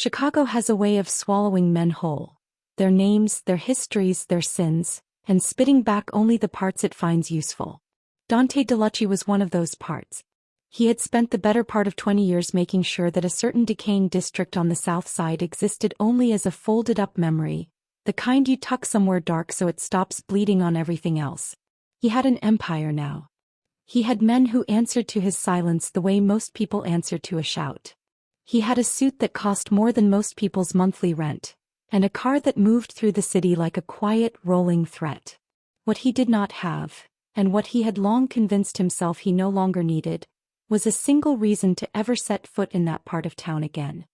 Chicago has a way of swallowing men whole. Their names, their histories, their sins, and spitting back only the parts it finds useful. Dante DeLucci was one of those parts. He had spent the better part of 20 years making sure that a certain decaying district on the south side existed only as a folded-up memory, the kind you tuck somewhere dark so it stops bleeding on everything else. He had an empire now. He had men who answered to his silence the way most people answer to a shout. He had a suit that cost more than most people's monthly rent, and a car that moved through the city like a quiet, rolling threat. What he did not have, and what he had long convinced himself he no longer needed, was a single reason to ever set foot in that part of town again.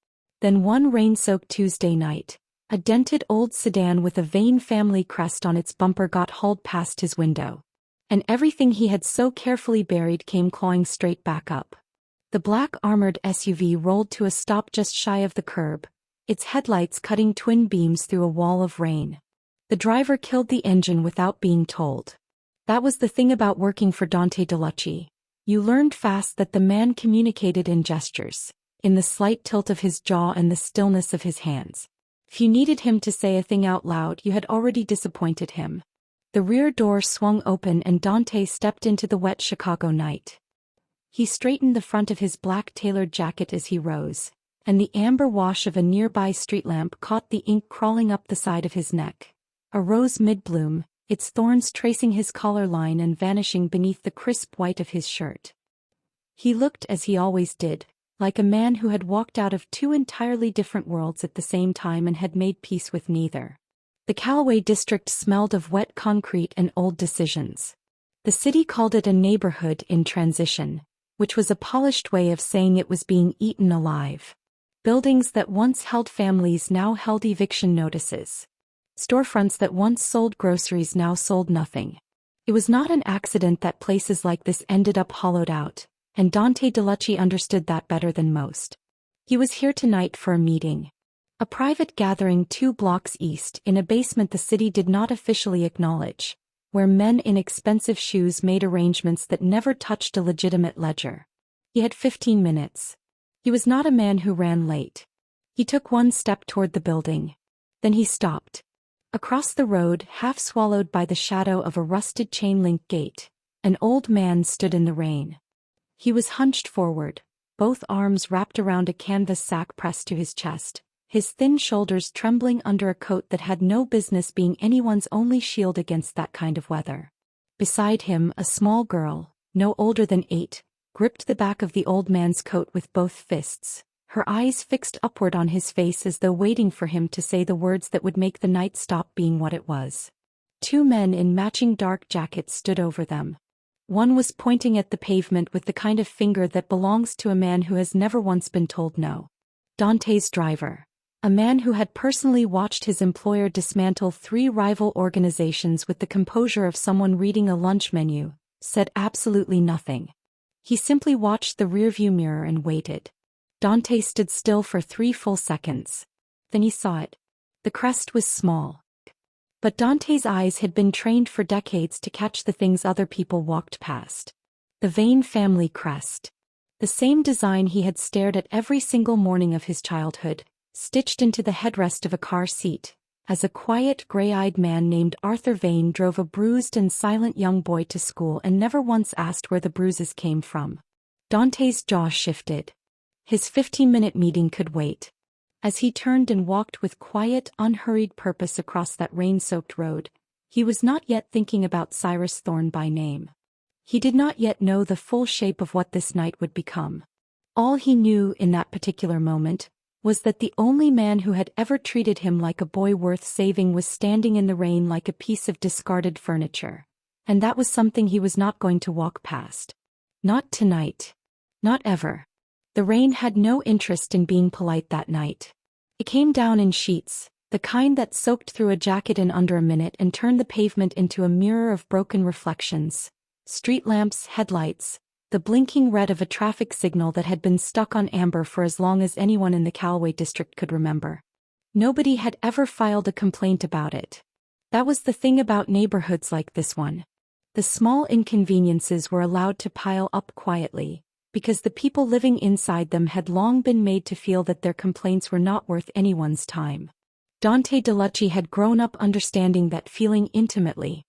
Then one rain-soaked Tuesday night, a dented old sedan with a Vane family crest on its bumper got hauled past his window. And everything he had so carefully buried came clawing straight back up. The black armored SUV rolled to a stop just shy of the curb, its headlights cutting twin beams through a wall of rain. The driver killed the engine without being told. That was the thing about working for Dante DeLucci. You learned fast that the man communicated in gestures, in the slight tilt of his jaw and the stillness of his hands. If you needed him to say a thing out loud, you had already disappointed him. The rear door swung open and Dante stepped into the wet Chicago night. He straightened the front of his black tailored jacket as he rose, and the amber wash of a nearby street lamp caught the ink crawling up the side of his neck. A rose mid-bloom, its thorns tracing his collar line and vanishing beneath the crisp white of his shirt. He looked, as he always did, like a man who had walked out of two entirely different worlds at the same time and had made peace with neither. The Callaway district smelled of wet concrete and old decisions. The city called it a neighborhood in transition, which was a polished way of saying it was being eaten alive. Buildings that once held families now held eviction notices. Storefronts that once sold groceries now sold nothing. It was not an accident that places like this ended up hollowed out, and Dante DeLucci understood that better than most. He was here tonight for a meeting. A private gathering 2 blocks east in a basement the city did not officially acknowledge, where men in expensive shoes made arrangements that never touched a legitimate ledger. He had 15 minutes. He was not a man who ran late. He took one step toward the building. Then he stopped. Across the road, half swallowed by the shadow of a rusted chain-link gate, an old man stood in the rain. He was hunched forward, both arms wrapped around a canvas sack pressed to his chest, his thin shoulders trembling under a coat that had no business being anyone's only shield against that kind of weather. Beside him, a small girl, no older than 8, gripped the back of the old man's coat with both fists, her eyes fixed upward on his face as though waiting for him to say the words that would make the night stop being what it was. 2 men in matching dark jackets stood over them. One was pointing at the pavement with the kind of finger that belongs to a man who has never once been told no. Dante's driver, a man who had personally watched his employer dismantle 3 rival organizations with the composure of someone reading a lunch menu, said absolutely nothing. He simply watched the rearview mirror and waited. Dante stood still for 3 full seconds. Then he saw it. The crest was small. But Dante's eyes had been trained for decades to catch the things other people walked past. The Vane family crest. The same design he had stared at every single morning of his childhood, stitched into the headrest of a car seat, as a quiet, gray-eyed man named Arthur Vane drove a bruised and silent young boy to school and never once asked where the bruises came from. Dante's jaw shifted. His 15-minute meeting could wait. As he turned and walked with quiet, unhurried purpose across that rain-soaked road, he was not yet thinking about Cyrus Thorne by name. He did not yet know the full shape of what this night would become. All he knew in that particular moment was that the only man who had ever treated him like a boy worth saving was standing in the rain like a piece of discarded furniture. And that was something he was not going to walk past. Not tonight. Not ever. The rain had no interest in being polite that night. It came down in sheets, the kind that soaked through a jacket in under a minute and turned the pavement into a mirror of broken reflections. Street lamps, headlights, the blinking red of a traffic signal that had been stuck on amber for as long as anyone in the Callaway district could remember. Nobody had ever filed a complaint about it. That was the thing about neighborhoods like this one. The small inconveniences were allowed to pile up quietly, because the people living inside them had long been made to feel that their complaints were not worth anyone's time. Dante DeLucci had grown up understanding that feeling intimately.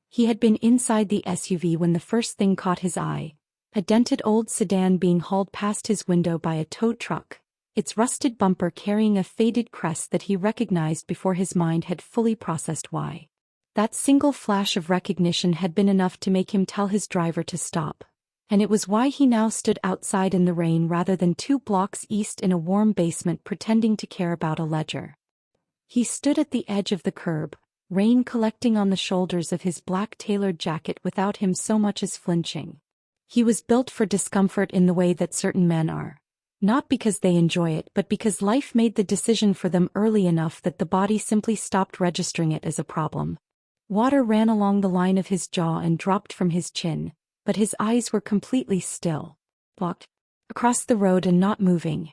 He had been inside the SUV when the first thing caught his eye, a dented old sedan being hauled past his window by a tow truck, its rusted bumper carrying a faded crest that he recognized before his mind had fully processed why. That single flash of recognition had been enough to make him tell his driver to stop, and it was why he now stood outside in the rain rather than 2 blocks east in a warm basement pretending to care about a ledger. He stood at the edge of the curb, rain collecting on the shoulders of his black tailored jacket without him so much as flinching. He was built for discomfort in the way that certain men are. Not because they enjoy it but because life made the decision for them early enough that the body simply stopped registering it as a problem. Water ran along the line of his jaw and dropped from his chin, but his eyes were completely still, blocked across the road and not moving.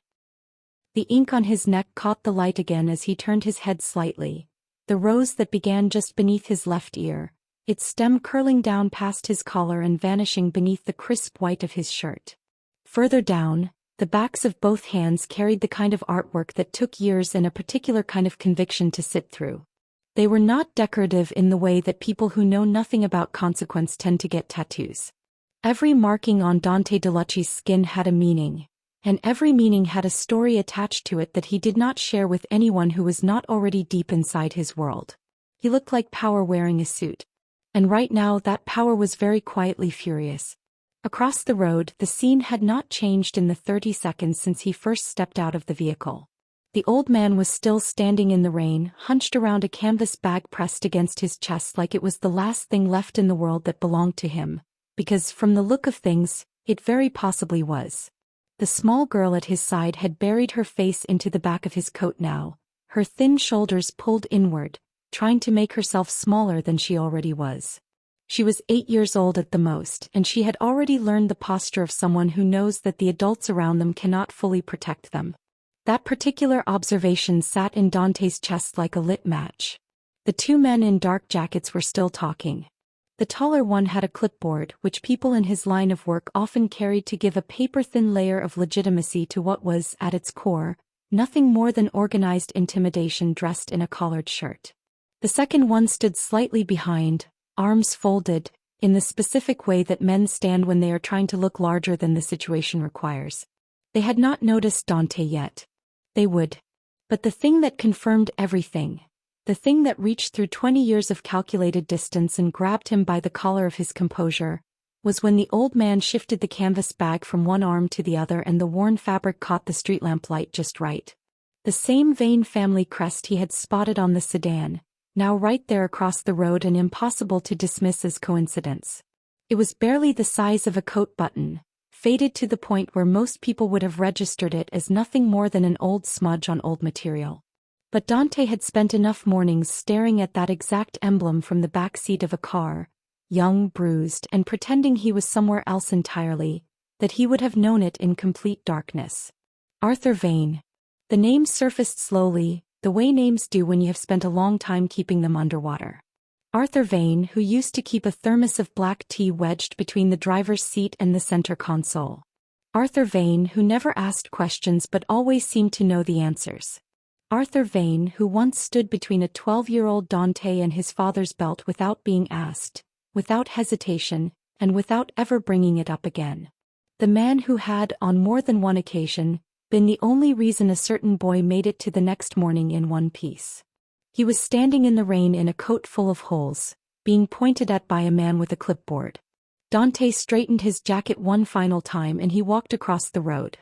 The ink on his neck caught the light again as he turned his head slightly, the rose that began just beneath his left ear, its stem curling down past his collar and vanishing beneath the crisp white of his shirt. Further down, the backs of both hands carried the kind of artwork that took years and a particular kind of conviction to sit through. They were not decorative in the way that people who know nothing about consequence tend to get tattoos. Every marking on Dante DeLucci's skin had a meaning, and every meaning had a story attached to it that he did not share with anyone who was not already deep inside his world. He looked like power wearing a suit. And right now that power was very quietly furious. Across the road, the scene had not changed in the 30 seconds since he first stepped out of the vehicle. The old man was still standing in the rain, hunched around a canvas bag pressed against his chest like it was the last thing left in the world that belonged to him, because, from the look of things, it very possibly was. The small girl at his side had buried her face into the back of his coat now, her thin shoulders pulled inward, trying to make herself smaller than she already was. She was 8 years old at the most, and she had already learned the posture of someone who knows that the adults around them cannot fully protect them. That particular observation sat in Dante's chest like a lit match. The 2 men in dark jackets were still talking. The taller one had a clipboard, which people in his line of work often carried to give a paper-thin layer of legitimacy to what was, at its core, nothing more than organized intimidation dressed in a collared shirt. The second one stood slightly behind, arms folded, in the specific way that men stand when they are trying to look larger than the situation requires. They had not noticed Dante yet. They would. But the thing that confirmed everything, the thing that reached through 20 years of calculated distance and grabbed him by the collar of his composure, was when the old man shifted the canvas bag from one arm to the other and the worn fabric caught the street lamp light just right. The same Vane family crest he had spotted on the sedan, now right there across the road and impossible to dismiss as coincidence. It was barely the size of a coat button, faded to the point where most people would have registered it as nothing more than an old smudge on old material. But Dante had spent enough mornings staring at that exact emblem from the back seat of a car, young, bruised, and pretending he was somewhere else entirely, that he would have known it in complete darkness. Arthur Vane. The name surfaced slowly, the way names do when you have spent a long time keeping them underwater. Arthur Vane, who used to keep a thermos of black tea wedged between the driver's seat and the center console. Arthur Vane, who never asked questions but always seemed to know the answers. Arthur Vane, who once stood between a 12-year-old Dante and his father's belt without being asked, without hesitation, and without ever bringing it up again. The man who had, on more than one occasion, been the only reason a certain boy made it to the next morning in one piece. He was standing in the rain in a coat full of holes, being pointed at by a man with a clipboard. Dante straightened his jacket one final time and he walked across the road.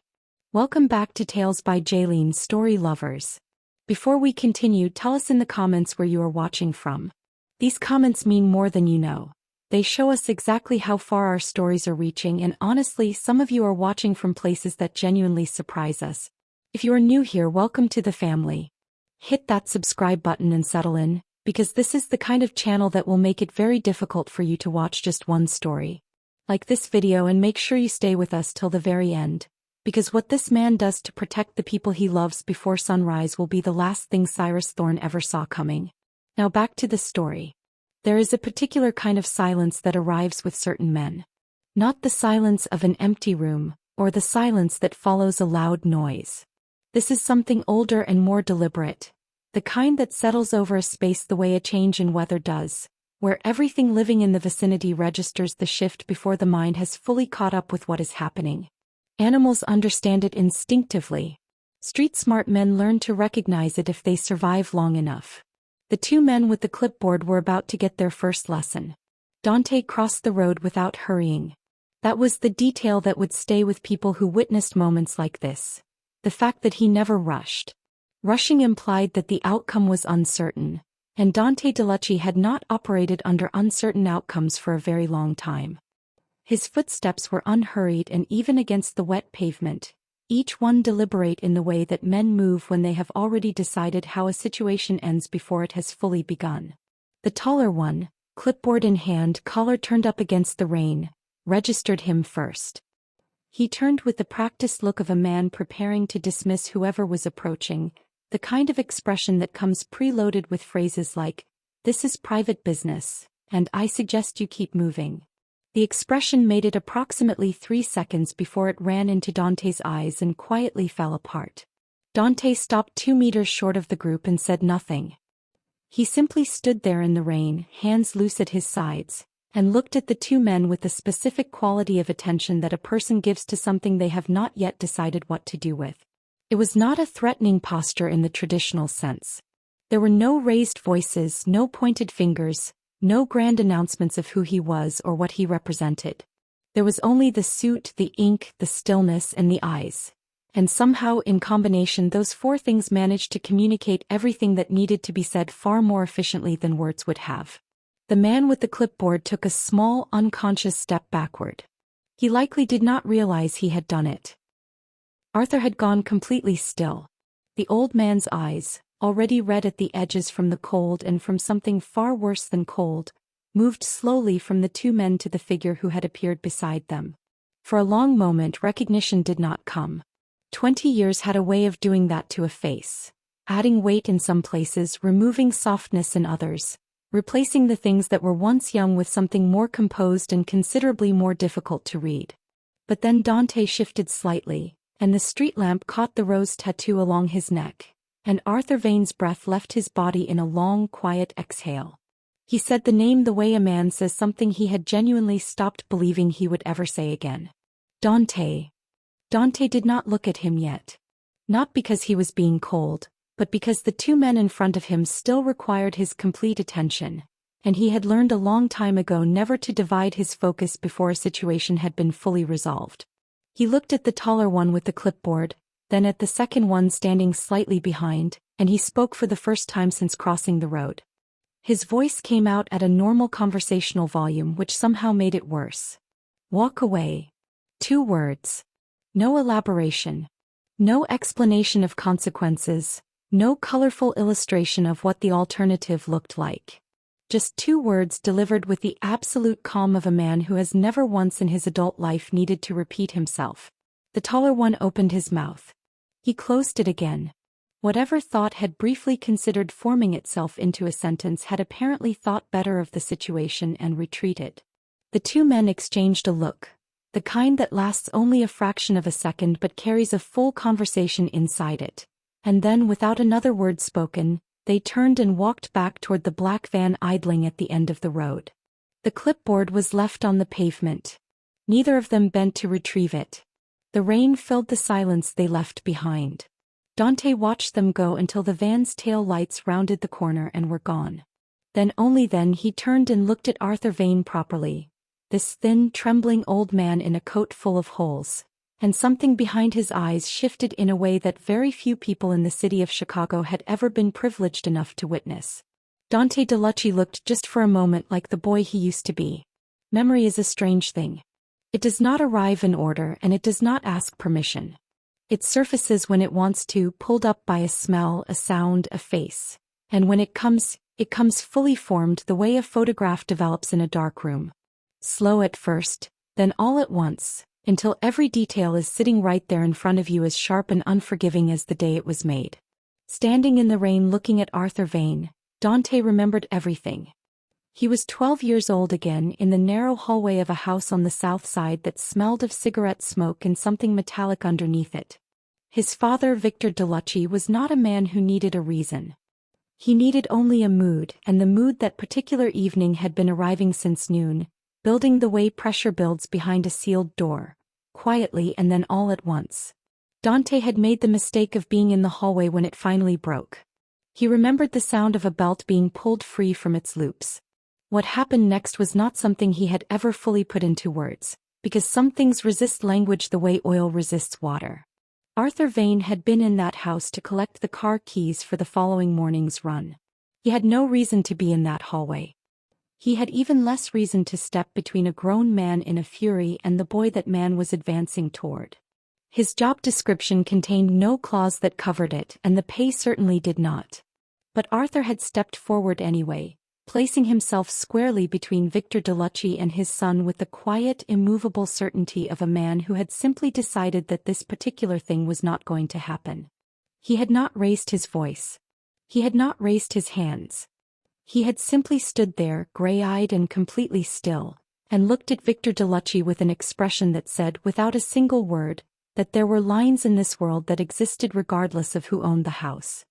Welcome back to Tales by Jaylene, story lovers. Before we continue, tell us in the comments where you are watching from. These comments mean more than you know. They show us exactly how far our stories are reaching, and honestly, some of you are watching from places that genuinely surprise us. If you are new here, welcome to the family. Hit that subscribe button and settle in, because this is the kind of channel that will make it very difficult for you to watch just one story. Like this video and make sure you stay with us till the very end, because what this man does to protect the people he loves before sunrise will be the last thing Cyrus Thorne ever saw coming. Now back to the story. There is a particular kind of silence that arrives with certain men. Not the silence of an empty room, or the silence that follows a loud noise. This is something older and more deliberate, the kind that settles over a space the way a change in weather does, where everything living in the vicinity registers the shift before the mind has fully caught up with what is happening. Animals understand it instinctively. Street-smart men learn to recognize it if they survive long enough. The two men with the clipboard were about to get their first lesson. Dante crossed the road without hurrying. That was the detail that would stay with people who witnessed moments like this. The fact that he never rushed. Rushing implied that the outcome was uncertain, and Dante DeLucci had not operated under uncertain outcomes for a very long time. His footsteps were unhurried and even against the wet pavement, each one deliberate in the way that men move when they have already decided how a situation ends before it has fully begun. The taller one, clipboard in hand, collar turned up against the rain, registered him first. He turned with the practiced look of a man preparing to dismiss whoever was approaching, the kind of expression that comes preloaded with phrases like, "This is private business, and I suggest you keep moving." The expression made it approximately 3 seconds before it ran into Dante's eyes and quietly fell apart. Dante stopped 2 meters short of the group and said nothing. He simply stood there in the rain, hands loose at his sides, and looked at the two men with the specific quality of attention that a person gives to something they have not yet decided what to do with. It was not a threatening posture in the traditional sense. There were no raised voices, no pointed fingers, no grand announcements of who he was or what he represented. There was only the suit, the ink, the stillness, and the eyes. And somehow, in combination, those 4 things managed to communicate everything that needed to be said far more efficiently than words would have. The man with the clipboard took a small, unconscious step backward. He likely did not realize he had done it. Arthur had gone completely still. The old man's eyes, already red at the edges from the cold and from something far worse than cold, moved slowly from the two men to the figure who had appeared beside them. For a long moment recognition did not come. 20 years had a way of doing that to a face, adding weight in some places, removing softness in others, replacing the things that were once young with something more composed and considerably more difficult to read. But then Dante shifted slightly, and the street lamp caught the rose tattoo along his neck, and Arthur Vane's breath left his body in a long, quiet exhale. He said the name the way a man says something he had genuinely stopped believing he would ever say again. Dante. Dante did not look at him yet. Not because he was being cold, but because the two men in front of him still required his complete attention, and he had learned a long time ago never to divide his focus before a situation had been fully resolved. He looked at the taller one with the clipboard, then at the second one standing slightly behind, and he spoke for the first time since crossing the road. His voice came out at a normal conversational volume which somehow made it worse. Walk away. 2 words. No elaboration. No explanation of consequences, no colorful illustration of what the alternative looked like. Just 2 words delivered with the absolute calm of a man who has never once in his adult life needed to repeat himself. The taller one opened his mouth. He closed it again. Whatever thought had briefly considered forming itself into a sentence had apparently thought better of the situation and retreated. The two men exchanged a look, the kind that lasts only a fraction of a second but carries a full conversation inside it. And then, without another word spoken, they turned and walked back toward the black van idling at the end of the road. The clipboard was left on the pavement. Neither of them bent to retrieve it. The rain filled the silence they left behind. Dante watched them go until the van's tail lights rounded the corner and were gone. Then only then he turned and looked at Arthur Vane properly, this thin, trembling old man in a coat full of holes, and something behind his eyes shifted in a way that very few people in the city of Chicago had ever been privileged enough to witness. Dante DeLucci looked just for a moment like the boy he used to be. Memory is a strange thing. It does not arrive in order and it does not ask permission. It surfaces when it wants to, pulled up by a smell, a sound, a face. And when it comes fully formed the way a photograph develops in a dark room. Slow at first, then all at once, until every detail is sitting right there in front of you as sharp and unforgiving as the day it was made. Standing in the rain looking at Arthur Vane, Dante remembered everything. He was 12 years old again in the narrow hallway of a house on the south side that smelled of cigarette smoke and something metallic underneath it. His father, Victor Delucci, was not a man who needed a reason. He needed only a mood, and the mood that particular evening had been arriving since noon, building the way pressure builds behind a sealed door, quietly and then all at once. Dante had made the mistake of being in the hallway when it finally broke. He remembered the sound of a belt being pulled free from its loops. What happened next was not something he had ever fully put into words, because some things resist language the way oil resists water. Arthur Vane had been in that house to collect the car keys for the following morning's run. He had no reason to be in that hallway. He had even less reason to step between a grown man in a fury and the boy that man was advancing toward. His job description contained no clause that covered it, and the pay certainly did not. But Arthur had stepped forward anyway, placing himself squarely between Victor Delucci and his son with the quiet, immovable certainty of a man who had simply decided that this particular thing was not going to happen. He had not raised his voice. He had not raised his hands. He had simply stood there, gray-eyed and completely still, and looked at Victor Delucci with an expression that said, without a single word, that there were lines in this world that existed regardless of who owned the house.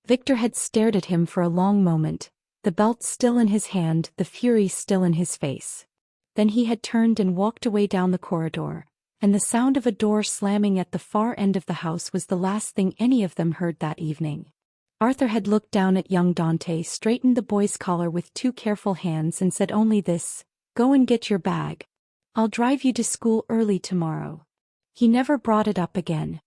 Victor had stared at him for a long moment, the belt still in his hand, the fury still in his face. Then he had turned and walked away down the corridor, and the sound of a door slamming at the far end of the house was the last thing any of them heard that evening. Arthur had looked down at young Dante, straightened the boy's collar with two careful hands and said only this, "Go and get your bag. I'll drive you to school early tomorrow." He never brought it up again.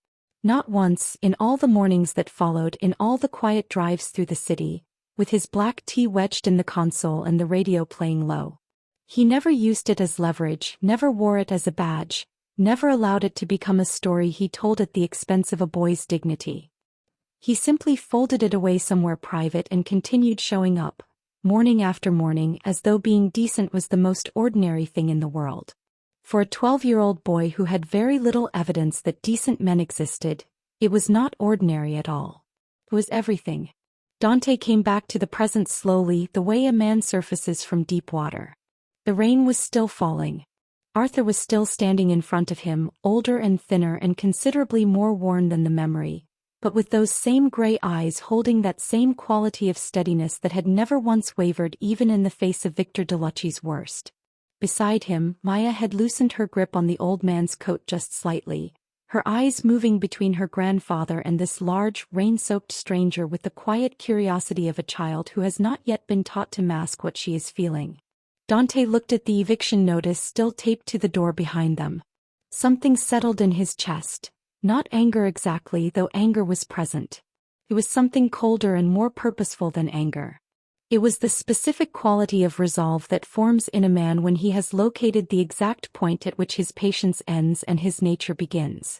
Not once, in all the mornings that followed, in all the quiet drives through the city, with his black tea wedged in the console and the radio playing low. He never used it as leverage, never wore it as a badge, never allowed it to become a story he told at the expense of a boy's dignity. He simply folded it away somewhere private and continued showing up, morning after morning, as though being decent was the most ordinary thing in the world. For a 12-year-old boy who had very little evidence that decent men existed, it was not ordinary at all. It was everything. Dante came back to the present slowly, the way a man surfaces from deep water. The rain was still falling. Arthur was still standing in front of him, older and thinner and considerably more worn than the memory, but with those same gray eyes holding that same quality of steadiness that had never once wavered even in the face of Victor Delucci's worst. Beside him, Maya had loosened her grip on the old man's coat just slightly, her eyes moving between her grandfather and this large, rain-soaked stranger with the quiet curiosity of a child who has not yet been taught to mask what she is feeling. Dante looked at the eviction notice still taped to the door behind them. Something settled in his chest. Not anger exactly, though anger was present. It was something colder and more purposeful than anger. It was the specific quality of resolve that forms in a man when he has located the exact point at which his patience ends and his nature begins.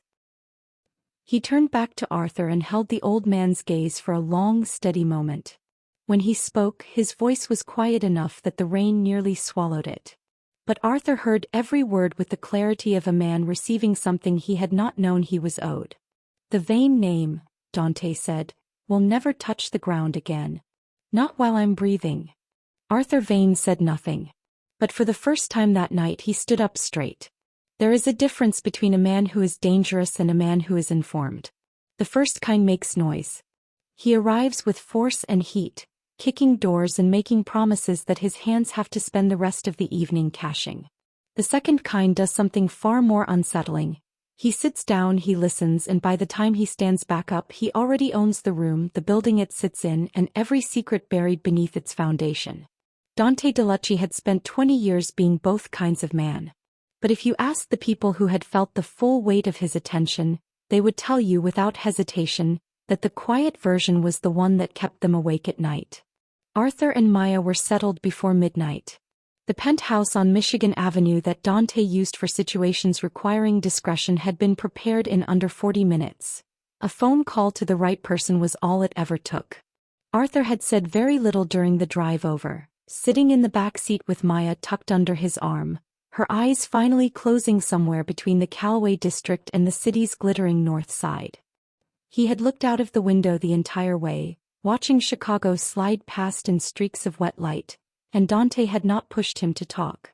He turned back to Arthur and held the old man's gaze for a long, steady moment. When he spoke, his voice was quiet enough that the rain nearly swallowed it. But Arthur heard every word with the clarity of a man receiving something he had not known he was owed. "The Vane name," Dante said, "will never touch the ground again. Not while I'm breathing." Arthur Vane said nothing. But for the first time that night he stood up straight. There is a difference between a man who is dangerous and a man who is informed. The first kind makes noise. He arrives with force and heat, kicking doors and making promises that his hands have to spend the rest of the evening cashing. The second kind does something far more unsettling. He sits down, he listens, and by the time he stands back up he already owns the room, the building it sits in, and every secret buried beneath its foundation. Dante Delucci had spent 20 years being both kinds of man. But if you asked the people who had felt the full weight of his attention, they would tell you without hesitation that the quiet version was the one that kept them awake at night. Arthur and Maya were settled before midnight. The penthouse on Michigan Avenue that Dante used for situations requiring discretion had been prepared in under 40 minutes. A phone call to the right person was all it ever took. Arthur had said very little during the drive over, sitting in the back seat with Maya tucked under his arm, her eyes finally closing somewhere between the Callaway district and the city's glittering north side. He had looked out of the window the entire way, watching Chicago slide past in streaks of wet light, and Dante had not pushed him to talk.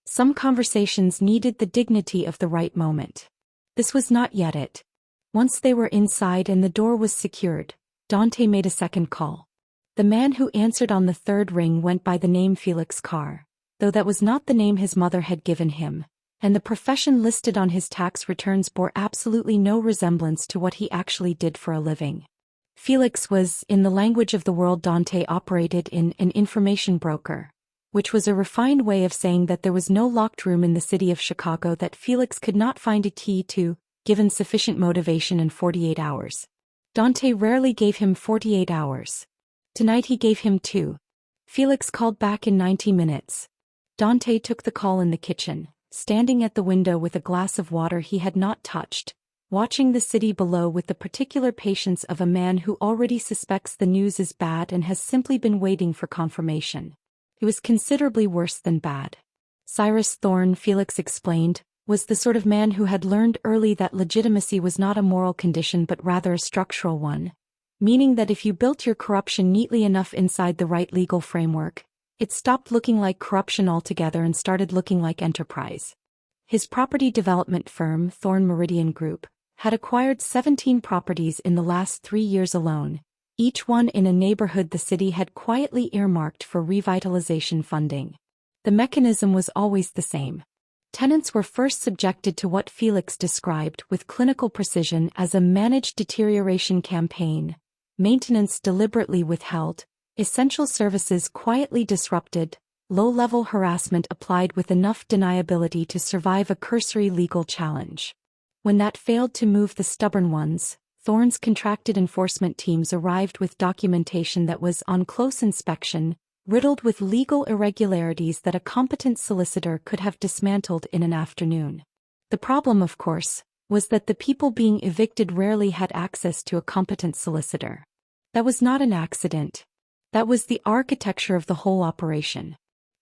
Some conversations needed the dignity of the right moment. This was not yet it. Once they were inside and the door was secured, Dante made a second call. The man who answered on the third ring went by the name Felix Carr, though that was not the name his mother had given him, and the profession listed on his tax returns bore absolutely no resemblance to what he actually did for a living. Felix was, in the language of the world Dante operated in, an information broker, which was a refined way of saying that there was no locked room in the city of Chicago that Felix could not find a key to, given sufficient motivation in 48 hours. Dante rarely gave him 48 hours. Tonight he gave him 2. Felix called back in 90 minutes. Dante took the call in the kitchen, standing at the window with a glass of water he had not touched, watching the city below with the particular patience of a man who already suspects the news is bad and has simply been waiting for confirmation. It was considerably worse than bad. Cyrus Thorne, Felix explained, was the sort of man who had learned early that legitimacy was not a moral condition but rather a structural one, meaning that if you built your corruption neatly enough inside the right legal framework, it stopped looking like corruption altogether and started looking like enterprise. His property development firm, Thorne Meridian Group, had acquired 17 properties in the last 3 years alone, each one in a neighborhood the city had quietly earmarked for revitalization funding. The mechanism was always the same. Tenants were first subjected to what Felix described with clinical precision as a managed deterioration campaign, maintenance deliberately withheld, essential services quietly disrupted, low-level harassment applied with enough deniability to survive a cursory legal challenge. When that failed to move the stubborn ones, Thorne's contracted enforcement teams arrived with documentation that was, on close inspection, riddled with legal irregularities that a competent solicitor could have dismantled in an afternoon. The problem, of course, was that the people being evicted rarely had access to a competent solicitor. That was not an accident. That was the architecture of the whole operation.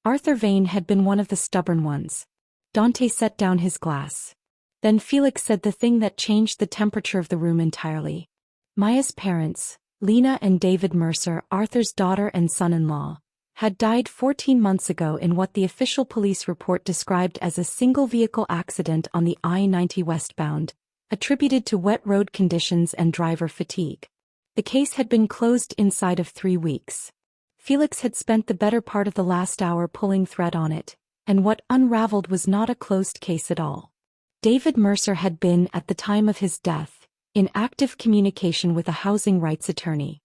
Arthur Vane had been one of the stubborn ones. Dante set down his glass. Then Felix said the thing that changed the temperature of the room entirely. Maya's parents, Lena and David Mercer, Arthur's daughter and son-in-law, had died 14 months ago in what the official police report described as a single-vehicle accident on the I-90 westbound, attributed to wet road conditions and driver fatigue. The case had been closed inside of 3 weeks. Felix had spent the better part of the last hour pulling thread on it, and what unraveled was not a closed case at all. David Mercer had been, at the time of his death, in active communication with a housing rights attorney.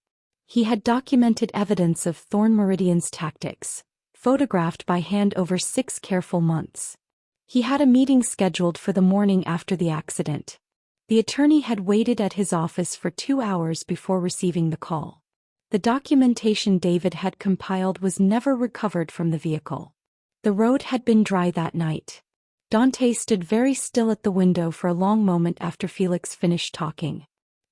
He had documented evidence of Thorne Meridian's tactics, photographed by hand over 6 careful months. He had a meeting scheduled for the morning after the accident. The attorney had waited at his office for 2 hours before receiving the call. The documentation David had compiled was never recovered from the vehicle. The road had been dry that night. Dante stood very still at the window for a long moment after Felix finished talking.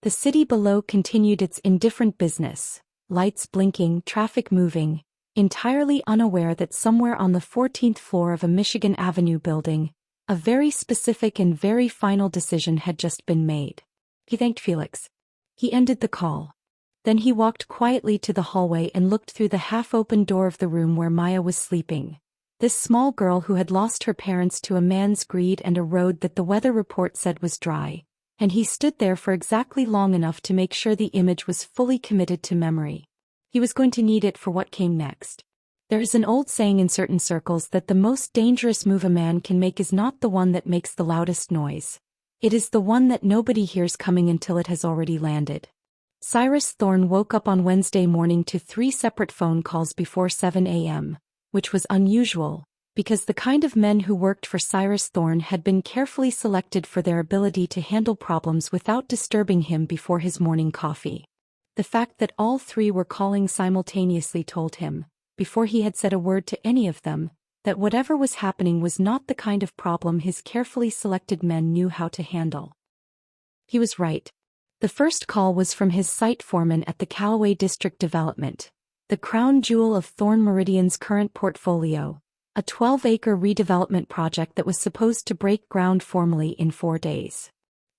The city below continued its indifferent business, lights blinking, traffic moving, entirely unaware that somewhere on the 14th floor of a Michigan Avenue building, a very specific and very final decision had just been made. He thanked Felix. He ended the call. Then he walked quietly to the hallway and looked through the half-open door of the room where Maya was sleeping. This small girl who had lost her parents to a man's greed and a road that the weather report said was dry, and he stood there for exactly long enough to make sure the image was fully committed to memory. He was going to need it for what came next. There is an old saying in certain circles that the most dangerous move a man can make is not the one that makes the loudest noise. It is the one that nobody hears coming until it has already landed. Cyrus Thorne woke up on Wednesday morning to 3 separate phone calls before 7 a.m., which was unusual, because the kind of men who worked for Cyrus Thorne had been carefully selected for their ability to handle problems without disturbing him before his morning coffee. The fact that all 3 were calling simultaneously told him, before he had said a word to any of them, that whatever was happening was not the kind of problem his carefully selected men knew how to handle. He was right. The first call was from his site foreman at the Callaway District Development, the crown jewel of Thorne Meridian's current portfolio, a 12-acre redevelopment project that was supposed to break ground formally in 4 days.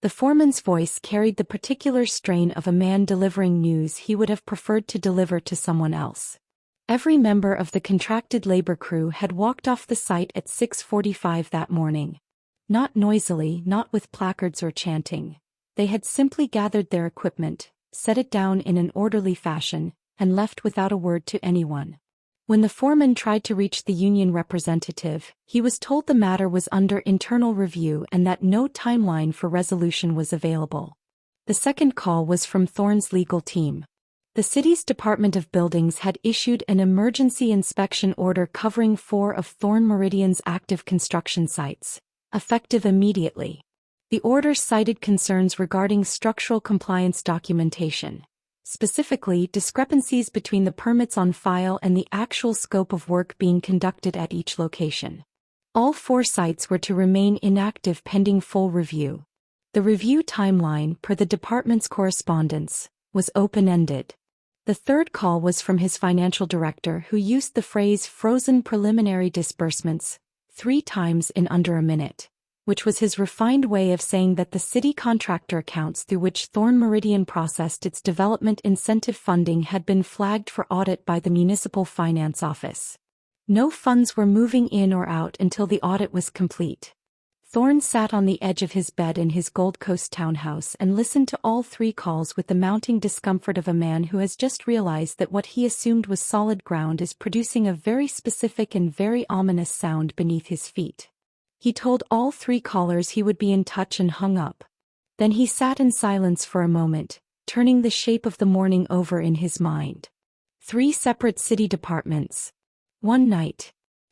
The foreman's voice carried the particular strain of a man delivering news he would have preferred to deliver to someone else. Every member of the contracted labor crew had walked off the site at 6:45 that morning. Not noisily, not with placards or chanting. They had simply gathered their equipment, set it down in an orderly fashion, and left without a word to anyone. When the foreman tried to reach the union representative, he was told the matter was under internal review and that no timeline for resolution was available. The second call was from Thorne's legal team. The city's Department of Buildings had issued an emergency inspection order covering 4 of Thorne Meridian's active construction sites, effective immediately. The order cited concerns regarding structural compliance documentation, specifically discrepancies between the permits on file and the actual scope of work being conducted at each location. All 4 sites were to remain inactive pending full review. The review timeline, per the department's correspondence, was open-ended. The third call was from his financial director, who used the phrase frozen preliminary disbursements 3 times in under a minute, which was his refined way of saying that the city contractor accounts through which Thorne Meridian processed its development incentive funding had been flagged for audit by the Municipal Finance Office. No funds were moving in or out until the audit was complete. Thorne sat on the edge of his bed in his Gold Coast townhouse and listened to all 3 calls with the mounting discomfort of a man who has just realized that what he assumed was solid ground is producing a very specific and very ominous sound beneath his feet. He told all 3 callers he would be in touch and hung up. Then he sat in silence for a moment, turning the shape of the morning over in his mind. 3 separate city departments. One night.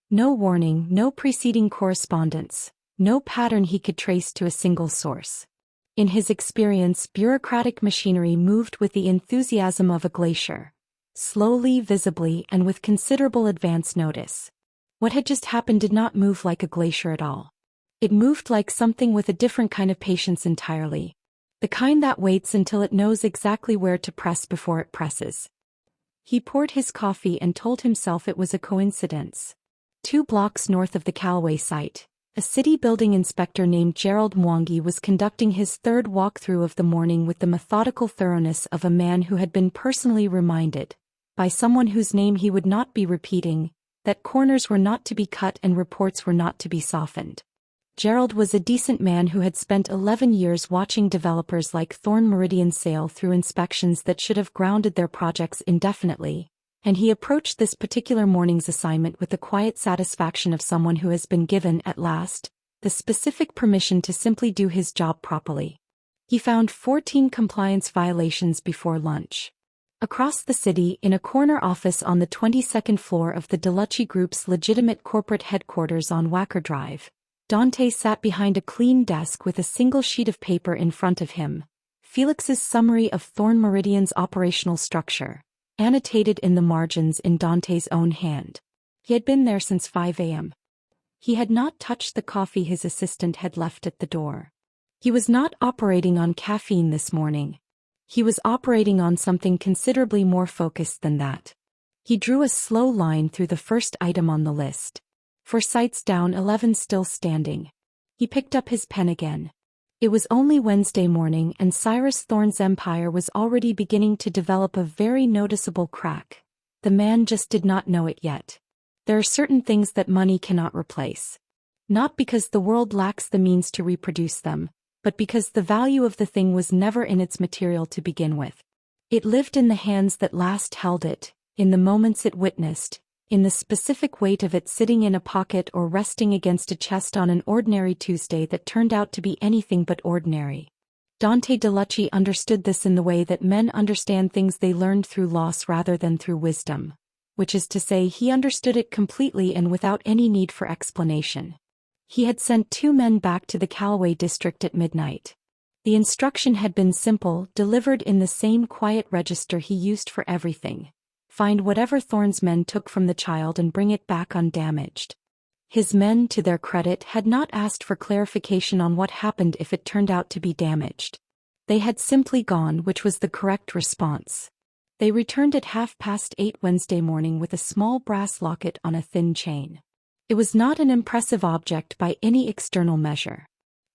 No warning, no preceding correspondence, no pattern he could trace to a single source. In his experience, bureaucratic machinery moved with the enthusiasm of a glacier, slowly, visibly, and with considerable advance notice. What had just happened did not move like a glacier at all. It moved like something with a different kind of patience entirely. The kind that waits until it knows exactly where to press before it presses. He poured his coffee and told himself it was a coincidence. 2 blocks north of the Callaway site, a city building inspector named Gerald Mwangi was conducting his 3rd walkthrough of the morning with the methodical thoroughness of a man who had been personally reminded, by someone whose name he would not be repeating, that corners were not to be cut and reports were not to be softened. Gerald was a decent man who had spent 11 years watching developers like Thorne Meridian sail through inspections that should have grounded their projects indefinitely, and he approached this particular morning's assignment with the quiet satisfaction of someone who has been given, at last, the specific permission to simply do his job properly. He found 14 compliance violations before lunch. Across the city, in a corner office on the 22nd floor of the DeLucci Group's legitimate corporate headquarters on Wacker Drive, Dante sat behind a clean desk with a single sheet of paper in front of him, Felix's summary of Thorne Meridian's operational structure, annotated in the margins in Dante's own hand. He had been there since 5 a.m. He had not touched the coffee his assistant had left at the door. He was not operating on caffeine this morning. He was operating on something considerably more focused than that. He drew a slow line through the first item on the list. 4 sites down, 11 still standing. He picked up his pen again. It was only Wednesday morning and Cyrus Thorne's empire was already beginning to develop a very noticeable crack. The man just did not know it yet. There are certain things that money cannot replace. Not because the world lacks the means to reproduce them, but because the value of the thing was never in its material to begin with. It lived in the hands that last held it, in the moments it witnessed, in the specific weight of it sitting in a pocket or resting against a chest on an ordinary Tuesday that turned out to be anything but ordinary. Dante DeLucci understood this in the way that men understand things they learned through loss rather than through wisdom, which is to say he understood it completely and without any need for explanation. He had sent 2 men back to the Callaway district at midnight. The instruction had been simple, delivered in the same quiet register he used for everything. Find whatever Thorne's men took from the child and bring it back undamaged. His men, to their credit, had not asked for clarification on what happened if it turned out to be damaged. They had simply gone, which was the correct response. They returned at 8:30 Wednesday morning with a small brass locket on a thin chain. It was not an impressive object by any external measure.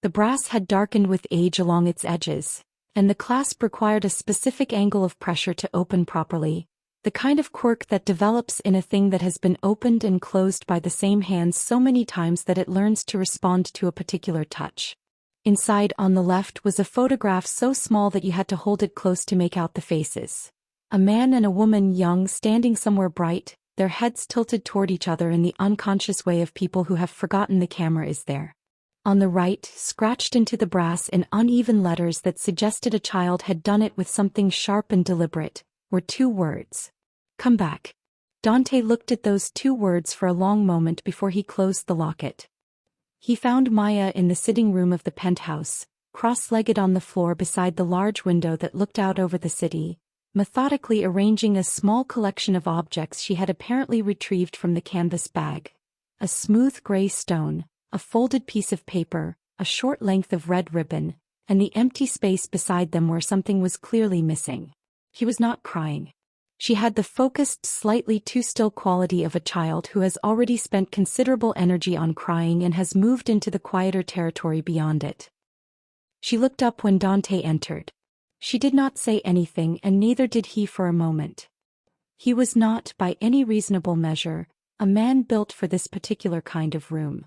The brass had darkened with age along its edges, and the clasp required a specific angle of pressure to open properly, The kind of quirk that develops in a thing that has been opened and closed by the same hands so many times that it learns to respond to a particular touch. Inside on the left was a photograph so small that you had to hold it close to make out the faces. A man and a woman, young, standing somewhere bright, their heads tilted toward each other in the unconscious way of people who have forgotten the camera is there. On the right, scratched into the brass in uneven letters that suggested a child had done it with something sharp and deliberate, were 2 words. Come back. Dante looked at those 2 words for a long moment before he closed the locket. He found Maya in the sitting room of the penthouse, cross-legged on the floor beside the large window that looked out over the city, methodically arranging a small collection of objects she had apparently retrieved from the canvas bag. A smooth gray stone, a folded piece of paper, a short length of red ribbon, and the empty space beside them where something was clearly missing. He was not crying. She had the focused, slightly too still quality of a child who has already spent considerable energy on crying and has moved into the quieter territory beyond it. She looked up when Dante entered. She did not say anything, and neither did he for a moment. He was not, by any reasonable measure, a man built for this particular kind of room.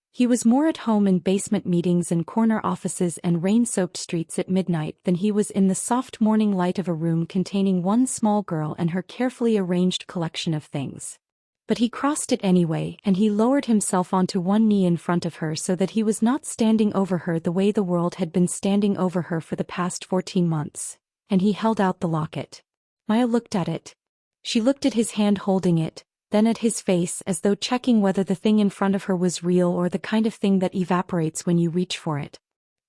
He was more at home in basement meetings and corner offices and rain-soaked streets at midnight than he was in the soft morning light of a room containing one small girl and her carefully arranged collection of things. But he crossed it anyway, and he lowered himself onto one knee in front of her so that he was not standing over her the way the world had been standing over her for the past 14 months, and he held out the locket. Maya looked at it. She looked at his hand holding it, then at his face as though checking whether the thing in front of her was real or the kind of thing that evaporates when you reach for it.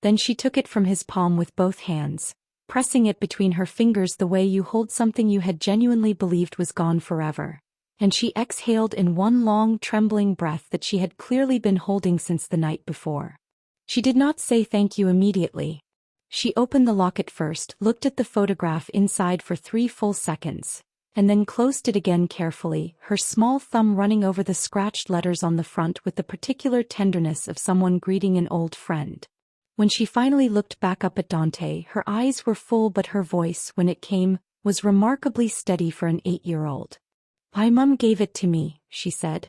Then she took it from his palm with both hands, pressing it between her fingers the way you hold something you had genuinely believed was gone forever. And she exhaled in one long, trembling breath that she had clearly been holding since the night before. She did not say thank you immediately. She opened the locket first, looked at the photograph inside for 3 full seconds, and then closed it again carefully, her small thumb running over the scratched letters on the front with the particular tenderness of someone greeting an old friend. When she finally looked back up at Dante, her eyes were full, but her voice, when it came, was remarkably steady for an 8-year-old. "My mum gave it to me," she said.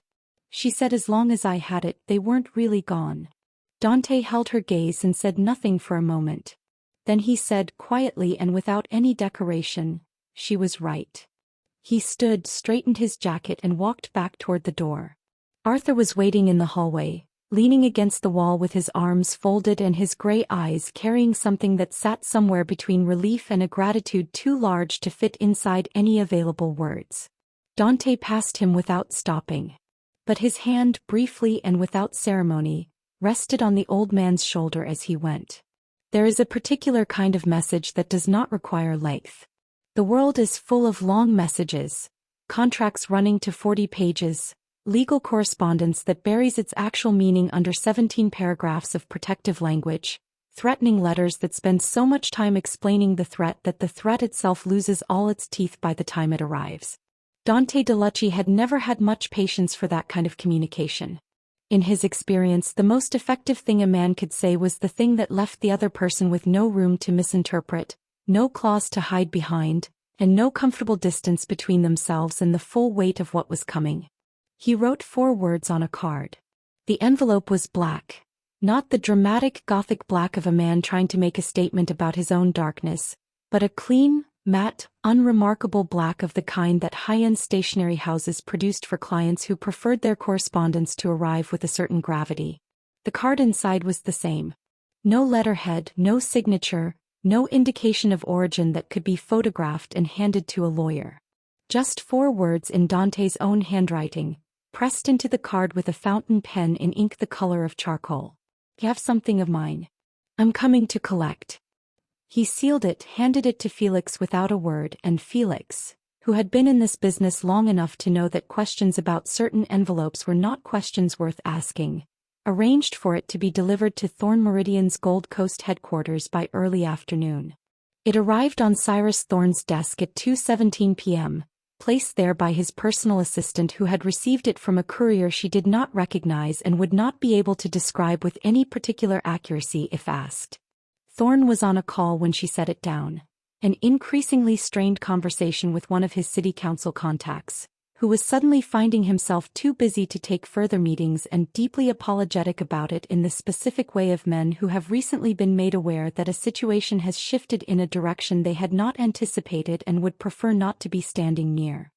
"She said as long as I had it, they weren't really gone." Dante held her gaze and said nothing for a moment. Then he said quietly and without any decoration, "She was right." He stood, straightened his jacket and walked back toward the door. Arthur was waiting in the hallway, leaning against the wall with his arms folded and his gray eyes carrying something that sat somewhere between relief and a gratitude too large to fit inside any available words. Dante passed him without stopping. But his hand, briefly and without ceremony, rested on the old man's shoulder as he went. There is a particular kind of message that does not require length. The world is full of long messages, contracts running to 40 pages, legal correspondence that buries its actual meaning under 17 paragraphs of protective language, threatening letters that spend so much time explaining the threat that the threat itself loses all its teeth by the time it arrives. Dante DeLucci had never had much patience for that kind of communication. In his experience, the most effective thing a man could say was the thing that left the other person with no room to misinterpret, no claws to hide behind, and no comfortable distance between themselves and the full weight of what was coming. He wrote 4 words on a card. The envelope was black, not the dramatic Gothic black of a man trying to make a statement about his own darkness, but a clean, matte, unremarkable black of the kind that high-end stationery houses produced for clients who preferred their correspondence to arrive with a certain gravity. The card inside was the same. No letterhead, no signature, no indication of origin that could be photographed and handed to a lawyer. Just 4 words in Dante's own handwriting, pressed into the card with a fountain pen in ink the color of charcoal. "You have something of mine. I'm coming to collect." He sealed it, handed it to Felix without a word, and Felix, who had been in this business long enough to know that questions about certain envelopes were not questions worth asking, arranged for it to be delivered to Thorn Meridian's Gold Coast headquarters by early afternoon. It arrived on Cyrus Thorn's desk at 2:17 p.m., placed there by his personal assistant who had received it from a courier she did not recognize and would not be able to describe with any particular accuracy if asked. Thorn was on a call when she set it down. an increasingly strained conversation with one of his city council contacts, who was suddenly finding himself too busy to take further meetings and deeply apologetic about it in the specific way of men who have recently been made aware that a situation has shifted in a direction they had not anticipated and would prefer not to be standing near.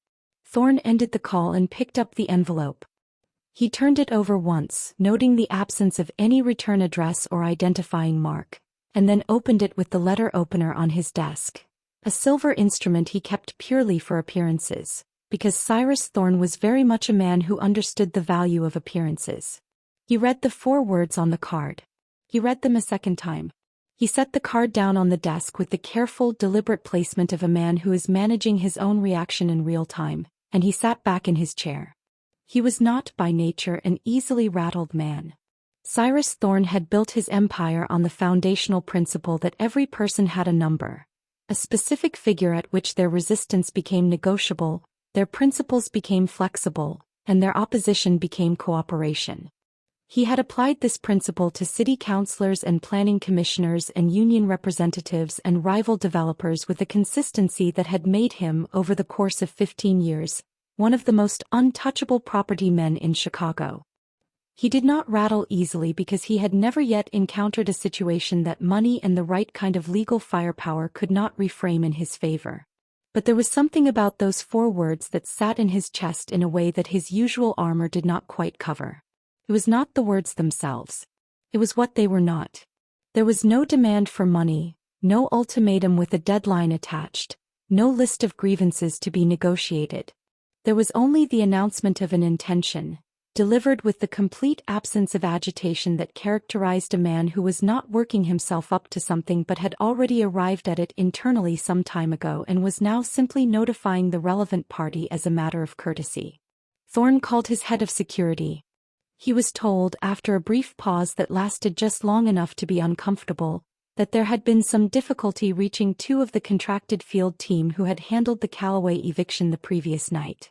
Thorne ended the call and picked up the envelope. He turned it over once, noting the absence of any return address or identifying mark, and then opened it with the letter opener on his desk, a silver instrument he kept purely for appearances, because Cyrus Thorne was very much a man who understood the value of appearances. He read the 4 words on the card. He read them a second time. He set the card down on the desk with the careful, deliberate placement of a man who is managing his own reaction in real time, and he sat back in his chair. He was not, by nature, an easily rattled man. Cyrus Thorne had built his empire on the foundational principle that every person had a number, a specific figure at which their resistance became negotiable, their principles became flexible, and their opposition became cooperation. He had applied this principle to city councilors and planning commissioners and union representatives and rival developers with a consistency that had made him, over the course of 15 years, one of the most untouchable property men in Chicago. He did not rattle easily because he had never yet encountered a situation that money and the right kind of legal firepower could not reframe in his favor. But there was something about those 4 words that sat in his chest in a way that his usual armor did not quite cover. It was not the words themselves. It was what they were not. There was no demand for money, no ultimatum with a deadline attached, no list of grievances to be negotiated. There was only the announcement of an intention, delivered with the complete absence of agitation that characterized a man who was not working himself up to something but had already arrived at it internally some time ago and was now simply notifying the relevant party as a matter of courtesy. Thorne called his head of security. He was told, after a brief pause that lasted just long enough to be uncomfortable, that there had been some difficulty reaching 2 of the contracted field team who had handled the Callaway eviction the previous night.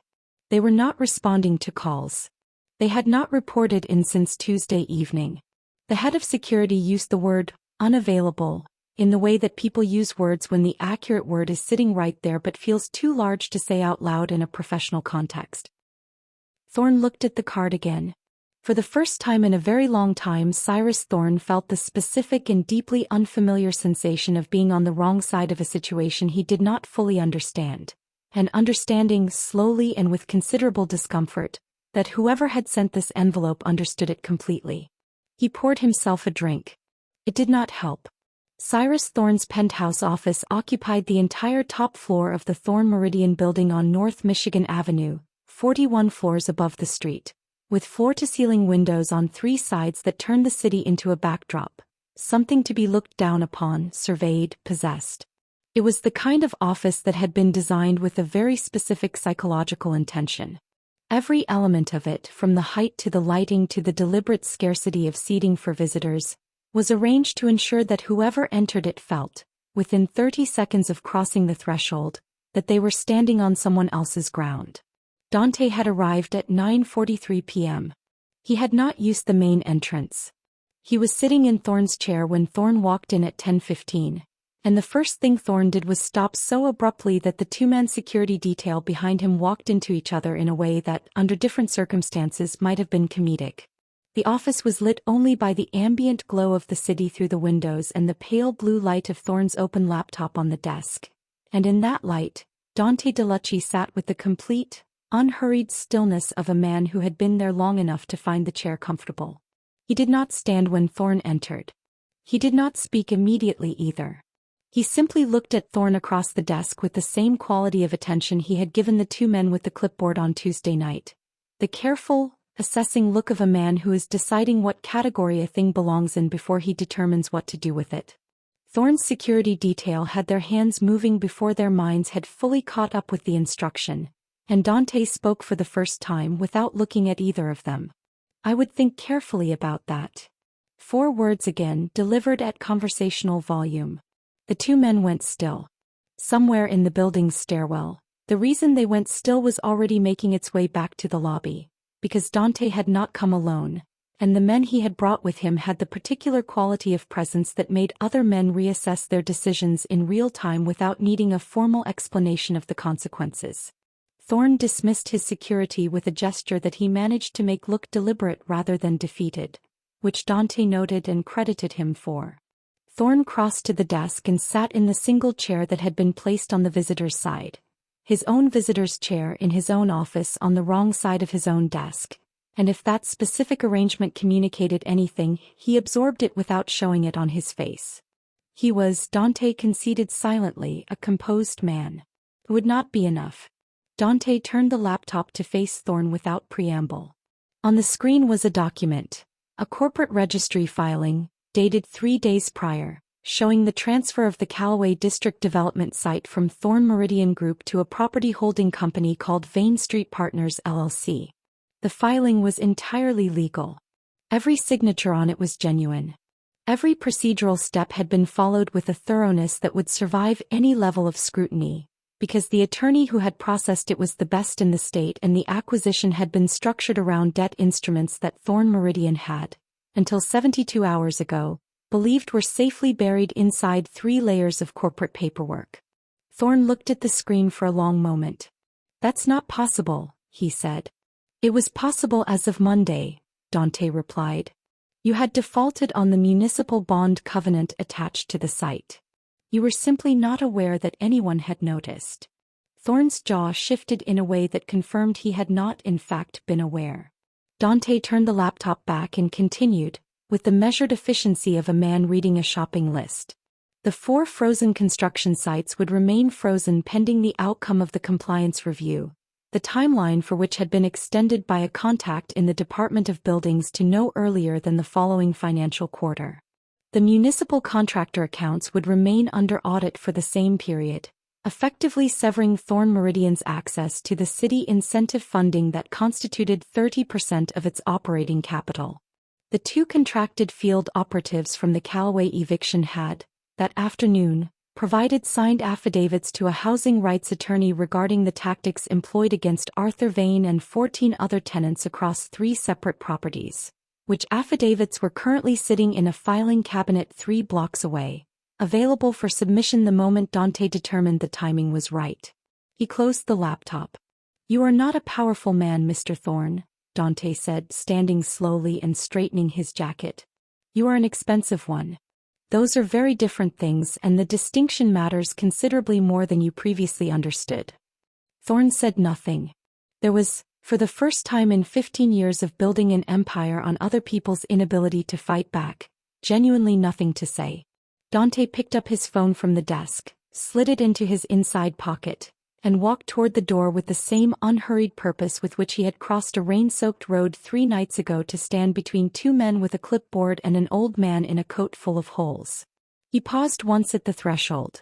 They were not responding to calls. They had not reported in since Tuesday evening. The head of security used the word unavailable in the way that people use words when the accurate word is sitting right there but feels too large to say out loud in a professional context. Thorne looked at the card again. For the first time in a very long time, Cyrus Thorne felt the specific and deeply unfamiliar sensation of being on the wrong side of a situation he did not fully understand, and understanding slowly and with considerable discomfort that whoever had sent this envelope understood it completely. He poured himself a drink. It did not help. Cyrus Thorne's penthouse office occupied the entire top floor of the Thorne Meridian building on North Michigan Avenue, 41 floors above the street, with floor-to-ceiling windows on 3 sides that turned the city into a backdrop, something to be looked down upon, surveyed, possessed. It was the kind of office that had been designed with a very specific psychological intention. Every element of it, from the height to the lighting to the deliberate scarcity of seating for visitors, was arranged to ensure that whoever entered it felt, within 30 seconds of crossing the threshold, that they were standing on someone else's ground. Dante had arrived at 9:43 p.m. He had not used the main entrance. He was sitting in Thorne's chair when Thorne walked in at 10:15. And the first thing Thorne did was stop so abruptly that the 2-man security detail behind him walked into each other in a way that, under different circumstances, might have been comedic. The office was lit only by the ambient glow of the city through the windows and the pale blue light of Thorne's open laptop on the desk. And in that light, Dante DeLucci sat with the complete, unhurried stillness of a man who had been there long enough to find the chair comfortable. He did not stand when Thorne entered. He did not speak immediately either. He simply looked at Thorne across the desk with the same quality of attention he had given the 2 men with the clipboard on Tuesday night. The careful, assessing look of a man who is deciding what category a thing belongs in before he determines what to do with it. Thorne's security detail had their hands moving before their minds had fully caught up with the instruction, and Dante spoke for the first time without looking at either of them. "I would think carefully about that." 4 words again, delivered at conversational volume. The 2 men went still. Somewhere in the building's stairwell, the reason they went still was already making its way back to the lobby, because Dante had not come alone, and the men he had brought with him had the particular quality of presence that made other men reassess their decisions in real time without needing a formal explanation of the consequences. Thorne dismissed his security with a gesture that he managed to make look deliberate rather than defeated, which Dante noted and credited him for. Thorne crossed to the desk and sat in the single chair that had been placed on the visitor's side. His own visitor's chair in his own office on the wrong side of his own desk, and if that specific arrangement communicated anything, he absorbed it without showing it on his face. He was, Dante conceded silently, a composed man. It would not be enough. Dante turned the laptop to face Thorne without preamble. On the screen was a document, a corporate registry filing, dated 3 days prior, showing the transfer of the Callaway District Development site from Thorne Meridian Group to a property holding company called Vane Street Partners LLC. The filing was entirely legal. Every signature on it was genuine. Every procedural step had been followed with a thoroughness that would survive any level of scrutiny, because the attorney who had processed it was the best in the state and the acquisition had been structured around debt instruments that Thorne Meridian had, until 72 hours ago, believed were safely buried inside 3 layers of corporate paperwork. Thorne looked at the screen for a long moment. "That's not possible," he said. "It was possible as of Monday," Dante replied. "You had defaulted on the municipal bond covenant attached to the site. You were simply not aware that anyone had noticed." Thorne's jaw shifted in a way that confirmed he had not in fact been aware. Dante turned the laptop back and continued, with the measured efficiency of a man reading a shopping list. The 4 frozen construction sites would remain frozen pending the outcome of the compliance review, the timeline for which had been extended by a contact in the Department of Buildings to no earlier than the following financial quarter. The municipal contractor accounts would remain under audit for the same period, effectively severing Thorne Meridian's access to the city incentive funding that constituted 30% of its operating capital. The 2 contracted field operatives from the Callaway Eviction had, that afternoon, provided signed affidavits to a housing rights attorney regarding the tactics employed against Arthur Vane and 14 other tenants across 3 separate properties, which affidavits were currently sitting in a filing cabinet 3 blocks away, available for submission the moment Dante determined the timing was right. He closed the laptop. "You are not a powerful man, Mr. Thorne," Dante said, standing slowly and straightening his jacket. "You are an expensive one. Those are very different things, and the distinction matters considerably more than you previously understood." Thorne said nothing. There was, for the first time in 15 years of building an empire on other people's inability to fight back, genuinely nothing to say. Dante picked up his phone from the desk, slid it into his inside pocket, and walked toward the door with the same unhurried purpose with which he had crossed a rain-soaked road 3 nights ago to stand between 2 men with a clipboard and an old man in a coat full of holes. He paused once at the threshold.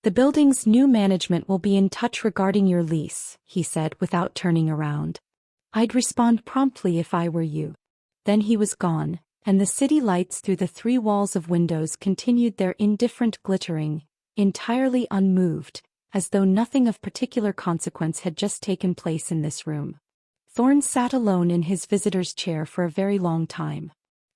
"The building's new management will be in touch regarding your lease," he said without turning around. "I'd respond promptly if I were you." Then he was gone, and the city lights through the 3 walls of windows continued their indifferent glittering, entirely unmoved, as though nothing of particular consequence had just taken place in this room. Thorne sat alone in his visitor's chair for a very long time.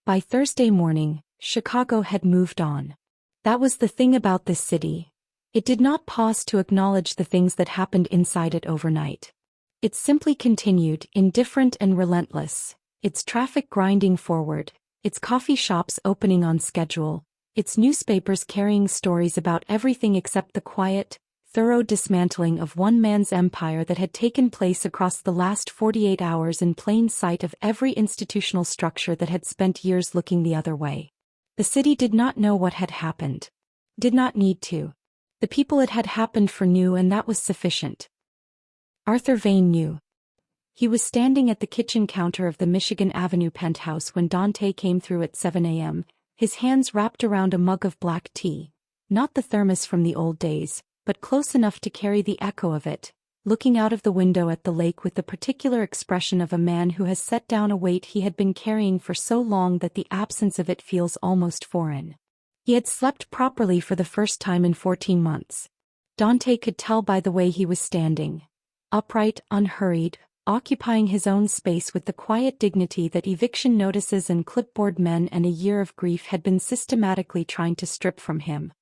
By Thursday morning, Chicago had moved on. That was the thing about this city. It did not pause to acknowledge the things that happened inside it overnight. It simply continued, indifferent and relentless, its traffic grinding forward, its coffee shops opening on schedule, its newspapers carrying stories about everything except the quiet, thorough dismantling of one man's empire that had taken place across the last 48 hours in plain sight of every institutional structure that had spent years looking the other way. The city did not know what had happened. Did not need to. The people it had happened for knew, and that was sufficient. Arthur Vane knew. He was standing at the kitchen counter of the Michigan Avenue penthouse when Dante came through at 7 a.m., his hands wrapped around a mug of black tea, not the thermos from the old days, but close enough to carry the echo of it, looking out of the window at the lake with the particular expression of a man who has set down a weight he had been carrying for so long that the absence of it feels almost foreign. He had slept properly for the first time in 14 months. Dante could tell by the way he was standing. Upright, unhurried, occupying his own space with the quiet dignity that eviction notices and clipboard men and a year of grief had been systematically trying to strip from him.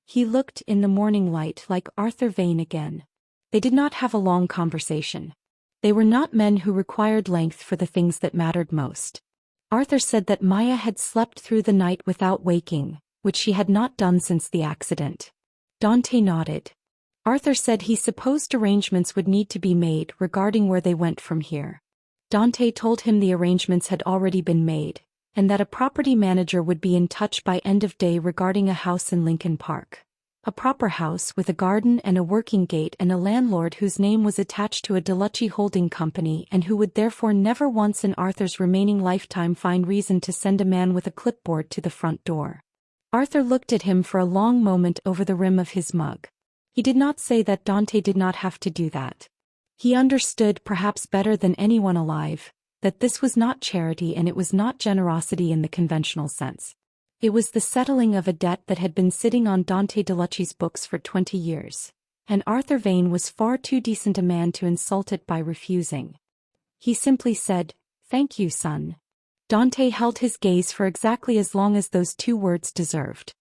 He looked in the morning light like Arthur Vane again. They did not have a long conversation. They were not men who required length for the things that mattered most. Arthur said that Maya had slept through the night without waking, which she had not done since the accident. Dante nodded. Arthur said he supposed arrangements would need to be made regarding where they went from here. Dante told him the arrangements had already been made, and that a property manager would be in touch by end of day regarding a house in Lincoln Park. A proper house with a garden and a working gate and a landlord whose name was attached to a Delucci holding company and who would therefore never once in Arthur's remaining lifetime find reason to send a man with a clipboard to the front door. Arthur looked at him for a long moment over the rim of his mug. He did not say that Dante did not have to do that. He understood, perhaps better than anyone alive, that this was not charity and it was not generosity in the conventional sense. It was the settling of a debt that had been sitting on Dante Delucci's books for 20 years, and Arthur Vane was far too decent a man to insult it by refusing. He simply said, "Thank you, son." Dante held his gaze for exactly as long as those two words deserved.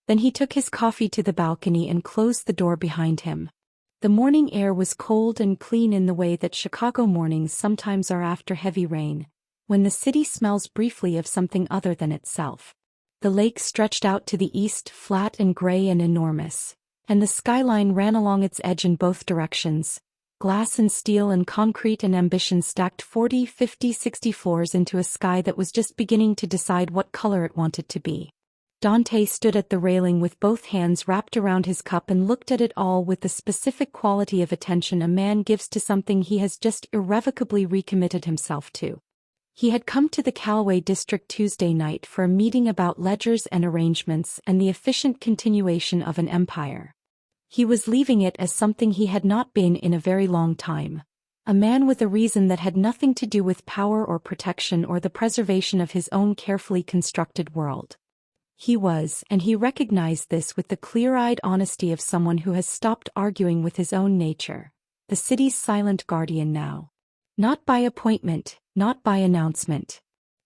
Then he took his coffee to the balcony and closed the door behind him. The morning air was cold and clean in the way that Chicago mornings sometimes are after heavy rain, when the city smells briefly of something other than itself. The lake stretched out to the east, flat and gray and enormous, and the skyline ran along its edge in both directions. Glass and steel and concrete and ambition stacked 40, 50, 60 floors into a sky that was just beginning to decide what color it wanted to be. Dante stood at the railing with both hands wrapped around his cup and looked at it all with the specific quality of attention a man gives to something he has just irrevocably recommitted himself to. He had come to the Callaway district Tuesday night for a meeting about ledgers and arrangements and the efficient continuation of an empire. He was leaving it as something he had not been in a very long time. A man with a reason that had nothing to do with power or protection or the preservation of his own carefully constructed world. He was, and he recognized this with the clear-eyed honesty of someone who has stopped arguing with his own nature, the city's silent guardian now. Not by appointment, not by announcement.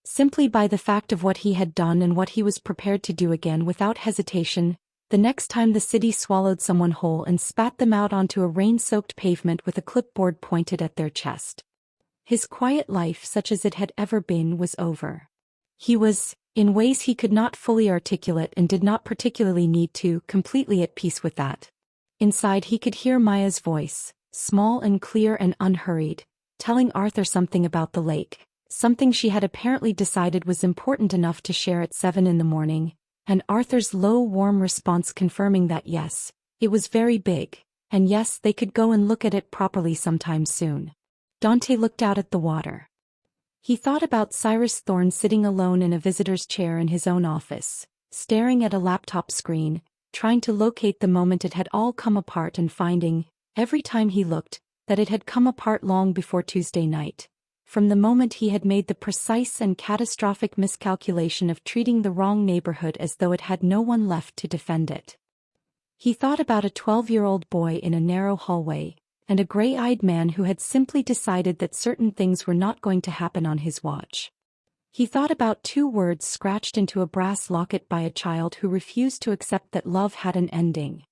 Simply by the fact of what he had done and what he was prepared to do again without hesitation, the next time the city swallowed someone whole and spat them out onto a rain-soaked pavement with a clipboard pointed at their chest. His quiet life, such as it had ever been, was over. He was, in ways he could not fully articulate and did not particularly need to, completely at peace with that. Inside he could hear Maya's voice, small and clear and unhurried, telling Arthur something about the lake, something she had apparently decided was important enough to share at 7 in the morning, and Arthur's low warm response confirming that yes, it was very big, and yes they could go and look at it properly sometime soon. Dante looked out at the water. He thought about Cyrus Thorne sitting alone in a visitor's chair in his own office, staring at a laptop screen, trying to locate the moment it had all come apart and finding, every time he looked, that it had come apart long before Tuesday night, from the moment he had made the precise and catastrophic miscalculation of treating the wrong neighborhood as though it had no one left to defend it. He thought about a 12-year-old boy in a narrow hallway, and a gray-eyed man who had simply decided that certain things were not going to happen on his watch. He thought about 2 words scratched into a brass locket by a child who refused to accept that love had an ending.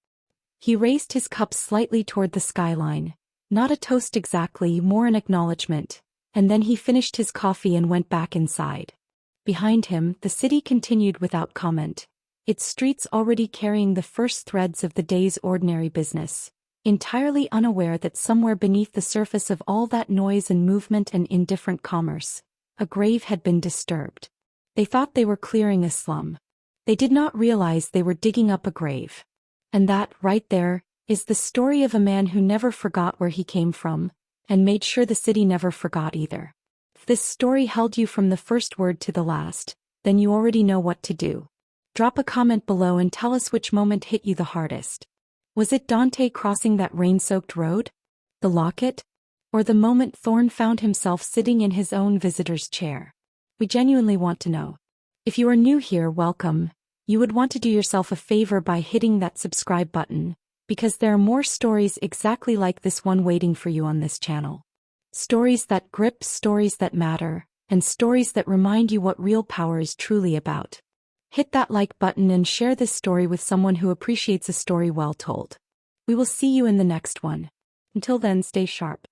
He raised his cup slightly toward the skyline, not a toast exactly, more an acknowledgement, and then he finished his coffee and went back inside. Behind him, the city continued without comment, its streets already carrying the first threads of the day's ordinary business, entirely unaware that somewhere beneath the surface of all that noise and movement and indifferent commerce, a grave had been disturbed. They thought they were clearing a slum. They did not realize they were digging up a grave. And that, right there, is the story of a man who never forgot where he came from, and made sure the city never forgot either. If this story held you from the first word to the last, then you already know what to do. Drop a comment below and tell us which moment hit you the hardest. Was it Dante crossing that rain-soaked road? The locket? Or the moment Thorne found himself sitting in his own visitor's chair? We genuinely want to know. If you are new here, welcome. You would want to do yourself a favor by hitting that subscribe button, because there are more stories exactly like this one waiting for you on this channel. Stories that grip, stories that matter, and stories that remind you what real power is truly about. Hit that like button and share this story with someone who appreciates a story well told. We will see you in the next one. Until then, stay sharp.